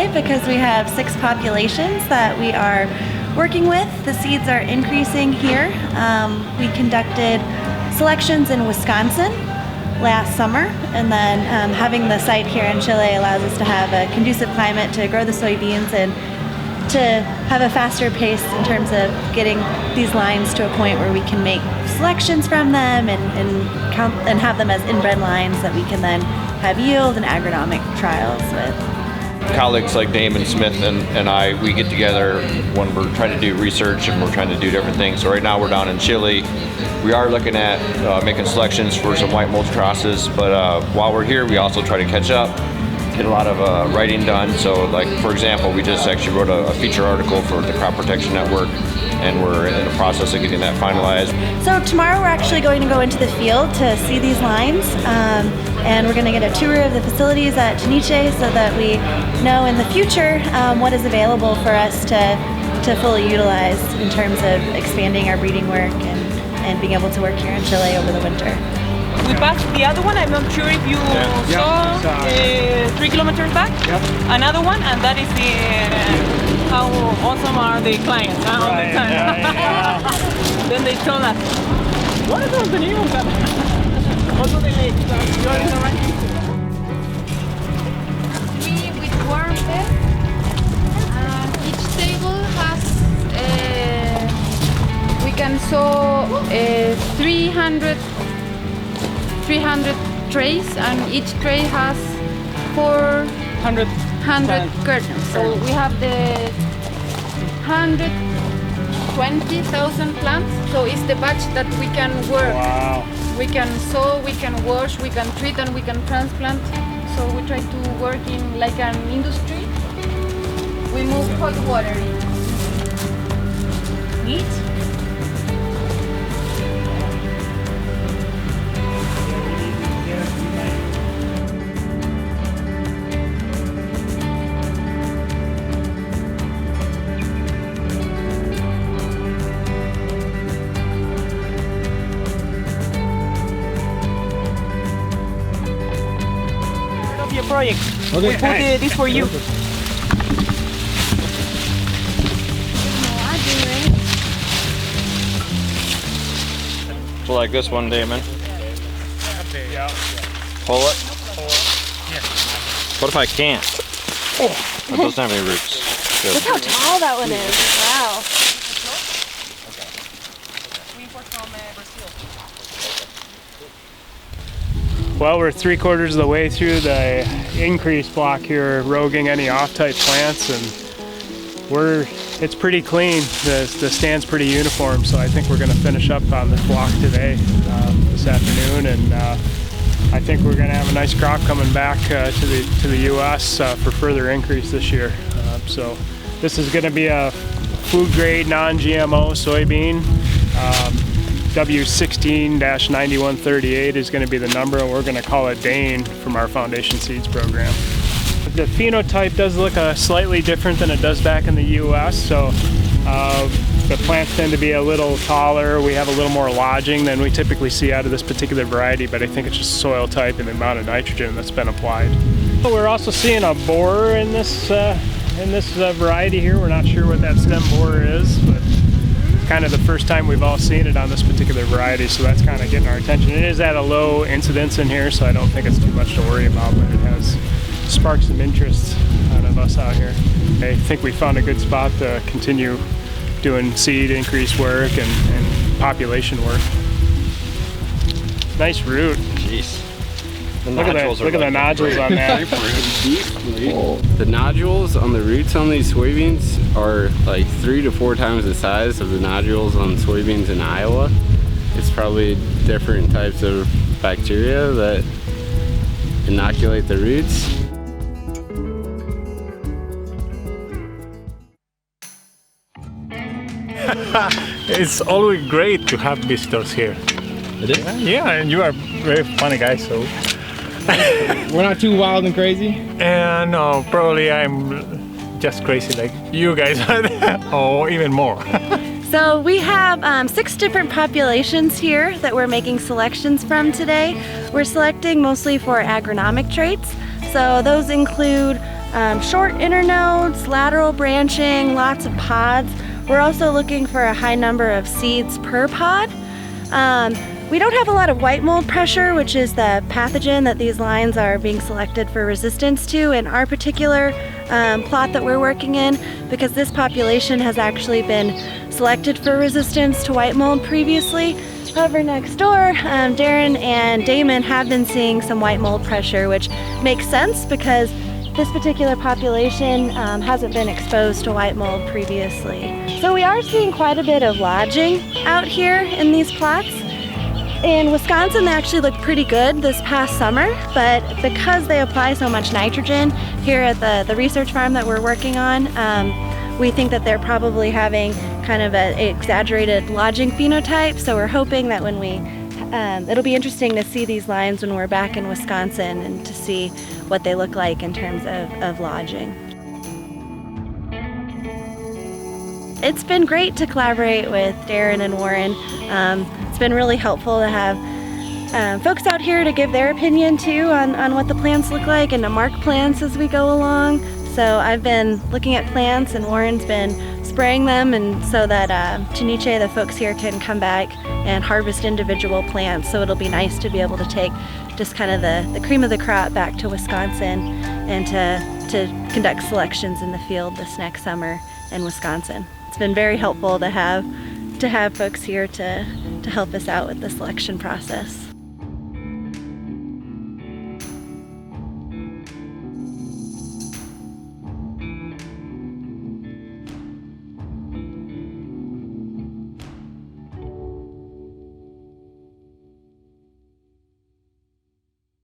Chile because we have 6 populations that we are working with. The seeds are increasing here. We conducted selections in Wisconsin last summer, and then having the site here in Chile allows us to have a conducive climate to grow the soybeans and to have a faster pace in terms of getting these lines to a point where we can make selections from them and have them as inbred lines that we can then have yield and agronomic trials with. Colleagues like Damon Smith and I, we get together when we're trying to do research and we're trying to do different things. So right now we're down in Chile. We are looking at making selections for some white mulch crosses, but while we're here we also try to catch up, get a lot of writing done. So like, for example, we just actually wrote a feature article for the Crop Protection Network, and we're in the process of getting that finalized. So tomorrow we're actually going to go into the field to see these lines, and we're going to get a tour of the facilities at Tuniche so that we know in the future what is available for us to fully utilize in terms of expanding our breeding work and being able to work here in Chile over the winter. We passed the other one, I'm not sure if you saw 3 kilometers back. Yep. Another one, and that is how awesome are the clients all the time. Then they told us, ¿cuáles venimos? Also they make with warm bed. Each table has we can sow 300 trays, and each tray has 400 curtains. So we have the 120,000 plants. So it's the batch that we can work. Wow. We can sow, we can wash, we can treat, and we can transplant. So we try to work in like an industry. We move hot water in. Neat. Your project. Okay. We put this for you. So like this one, Damon. Pull it. What if I can't? It doesn't have any roots. Good. Look how tall that one is. Wow. Well, we're 3/4 of the way through the increase block here, roguing any off-type plants, and it's pretty clean. The stand's pretty uniform, so I think we're going to finish up on this block today, this afternoon, and I think we're going to have a nice crop coming back to the U.S. For further increase this year. So this is going to be a food-grade, non-GMO soybean. W16-9138 is going to be the number, and we're going to call it Dane from our Foundation Seeds program. The phenotype does look slightly different than it does back in the U.S., so the plants tend to be a little taller. We have a little more lodging than we typically see out of this particular variety, but I think it's just soil type and the amount of nitrogen that's been applied. We're also seeing a borer in this variety here. We're not sure what that stem borer is, but kind of the first time we've all seen it on this particular variety, so that's kind of getting our attention. It is at a low incidence in here, so I don't think it's too much to worry about, but it has sparked some interest out of us out here. I think we found a good spot to continue doing seed increase work and population work. Nice root. Jeez. Look at the nodules on that. The nodules on the roots on these soybeans are like 3 to 4 times the size of the nodules on soybeans in Iowa. It's probably different types of bacteria that inoculate the roots. It's always great to have visitors here. It is? Yeah, and you are very funny guy, so. We're not too wild and crazy? No, probably I'm just crazy like you guys or even more. So we have 6 different populations here that we're making selections from today. We're selecting mostly for agronomic traits. So those include short internodes, lateral branching, lots of pods. We're also looking for a high number of seeds per pod. We don't have a lot of white mold pressure, which is the pathogen that these lines are being selected for resistance to in our particular plot that we're working in, because this population has actually been selected for resistance to white mold previously. However, next door, Daren and Damon have been seeing some white mold pressure, which makes sense because this particular population hasn't been exposed to white mold previously. So we are seeing quite a bit of lodging out here in these plots. In Wisconsin, they actually look pretty good this past summer, but because they apply so much nitrogen here at the research farm that we're working on, we think that they're probably having kind of an exaggerated lodging phenotype. So we're hoping that when it'll be interesting to see these lines when we're back in Wisconsin and to see what they look like in terms of lodging. It's been great to collaborate with Daren and Warren. It's been really helpful to have folks out here to give their opinion too on what the plants look like and to mark plants as we go along. So I've been looking at plants and Warren's been spraying them, and so that Tuniche, the folks here, can come back and harvest individual plants. So it'll be nice to be able to take just kind of the cream of the crop back to Wisconsin and to conduct selections in the field this next summer in Wisconsin. It's been very helpful to have folks here to help us out with the selection process.